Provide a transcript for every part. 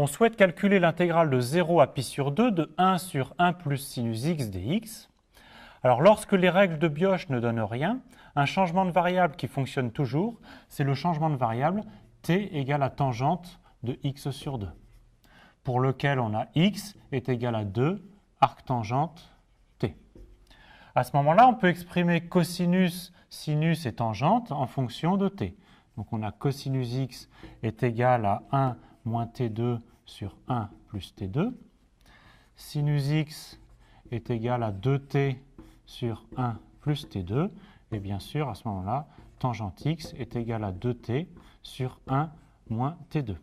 On souhaite calculer l'intégrale de 0 à pi sur 2 de 1 sur 1 plus sinus x dx. Alors, lorsque les règles de Bioch ne donnent rien, un changement de variable qui fonctionne toujours, c'est le changement de variable t égale à tangente de x sur 2, pour lequel on a x est égal à 2 arctangente t. À ce moment-là, on peut exprimer cosinus, sinus et tangente en fonction de t. Donc on a cosinus x est égal à 1 moins t2 sur 1 plus t2. Sinus x est égal à 2t sur 1 plus t2. Et bien sûr, à ce moment-là, tangente x est égal à 2t sur 1 moins t2.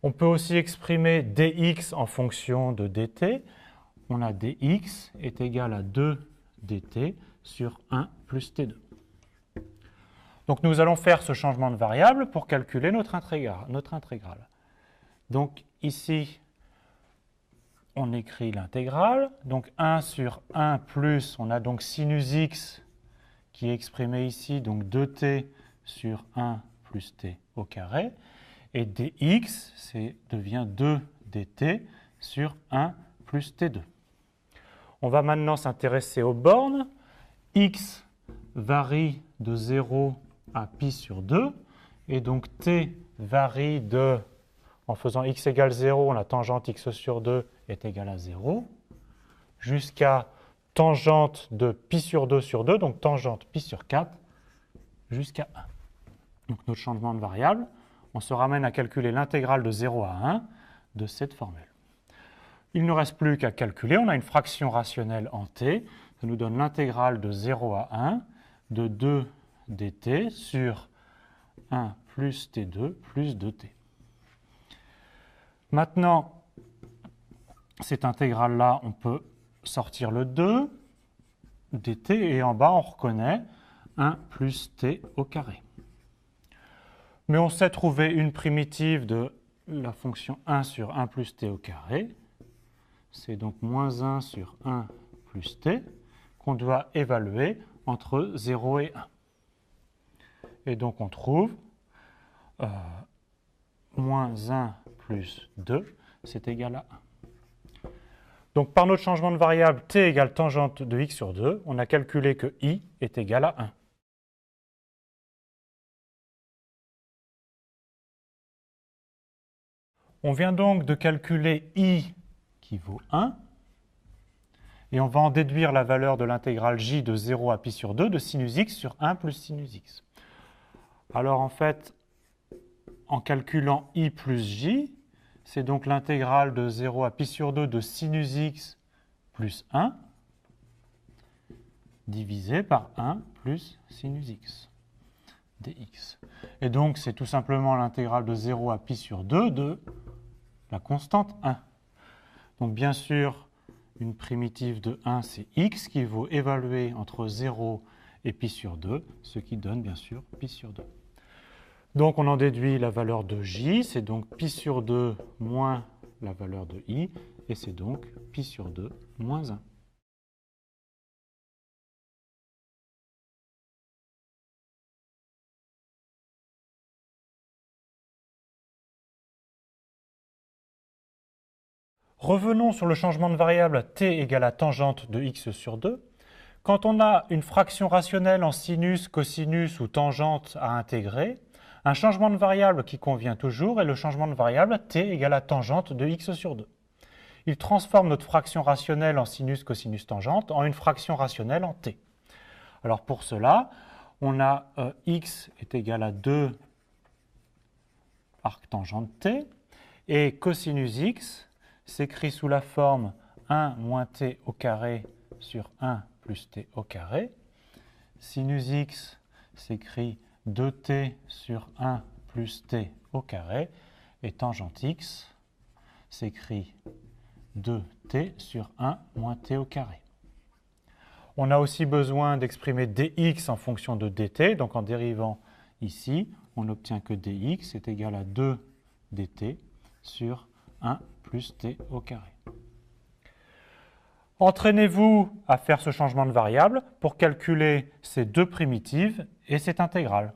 On peut aussi exprimer dx en fonction de dt. On a dx est égal à 2 dt sur 1 plus t2. Donc nous allons faire ce changement de variable pour calculer notre intégrale. Donc ici, on écrit l'intégrale. Donc 1 sur 1 plus, on a donc sinus x qui est exprimé ici, donc 2t sur 1 plus t au carré. Et dx devient 2 dt sur 1 plus t2. On va maintenant s'intéresser aux bornes. X varie de 0 à pi sur 2. Et donc t varie de, en faisant x égale 0, la tangente x sur 2 est égale à 0, jusqu'à tangente de pi sur 2, donc tangente pi sur 4, jusqu'à 1. Donc notre changement de variable, on se ramène à calculer l'intégrale de 0 à 1 de cette formule. Il ne reste plus qu'à calculer, on a une fraction rationnelle en t, ça nous donne l'intégrale de 0 à 1 de 2 dt sur 1 plus t2 plus 2t. Maintenant, cette intégrale-là, on peut sortir le 2 dt et en bas, on reconnaît 1 plus t au carré. Mais on sait trouver une primitive de la fonction 1 sur 1 plus t au carré. C'est donc moins 1 sur 1 plus t qu'on doit évaluer entre 0 et 1. Et donc on trouve moins 1 plus 2, c'est égal à 1. Donc par notre changement de variable t égale tangente de x sur 2, on a calculé que i est égal à 1. On vient donc de calculer i qui vaut 1, et on va en déduire la valeur de l'intégrale j de 0 à pi sur 2 de sinus x sur 1 plus sinus x. Alors en fait, en calculant i plus j, c'est donc l'intégrale de 0 à pi sur 2 de sinus x plus 1 divisé par 1 plus sinus x dx. Et donc c'est tout simplement l'intégrale de 0 à pi sur 2 de la constante 1. Donc bien sûr, une primitive de 1, c'est x qui vaut évaluer entre 0 et pi sur 2, ce qui donne bien sûr pi sur 2. Donc on en déduit la valeur de j, c'est donc pi sur 2 moins la valeur de i, et c'est donc pi sur 2 moins 1. Revenons sur le changement de variable t égale à tangente de x sur 2. Quand on a une fraction rationnelle en sinus, cosinus ou tangente à intégrer, un changement de variable qui convient toujours est le changement de variable t égale à tangente de x sur 2. Il transforme notre fraction rationnelle en sinus, cosinus, tangente en une fraction rationnelle en t. Alors pour cela, on a x est égal à 2 arctangente t, et cosinus x s'écrit sous la forme 1 moins t au carré sur 1 plus t au carré. Sinus x s'écrit 2t sur 1 plus t au carré. Et tangente x s'écrit 2t sur 1 moins t au carré. On a aussi besoin d'exprimer dx en fonction de dt. Donc en dérivant ici, on obtient que dx est égal à 2 dt sur 1 plus t au carré. Entraînez-vous à faire ce changement de variable pour calculer ces deux primitives et cette intégrale.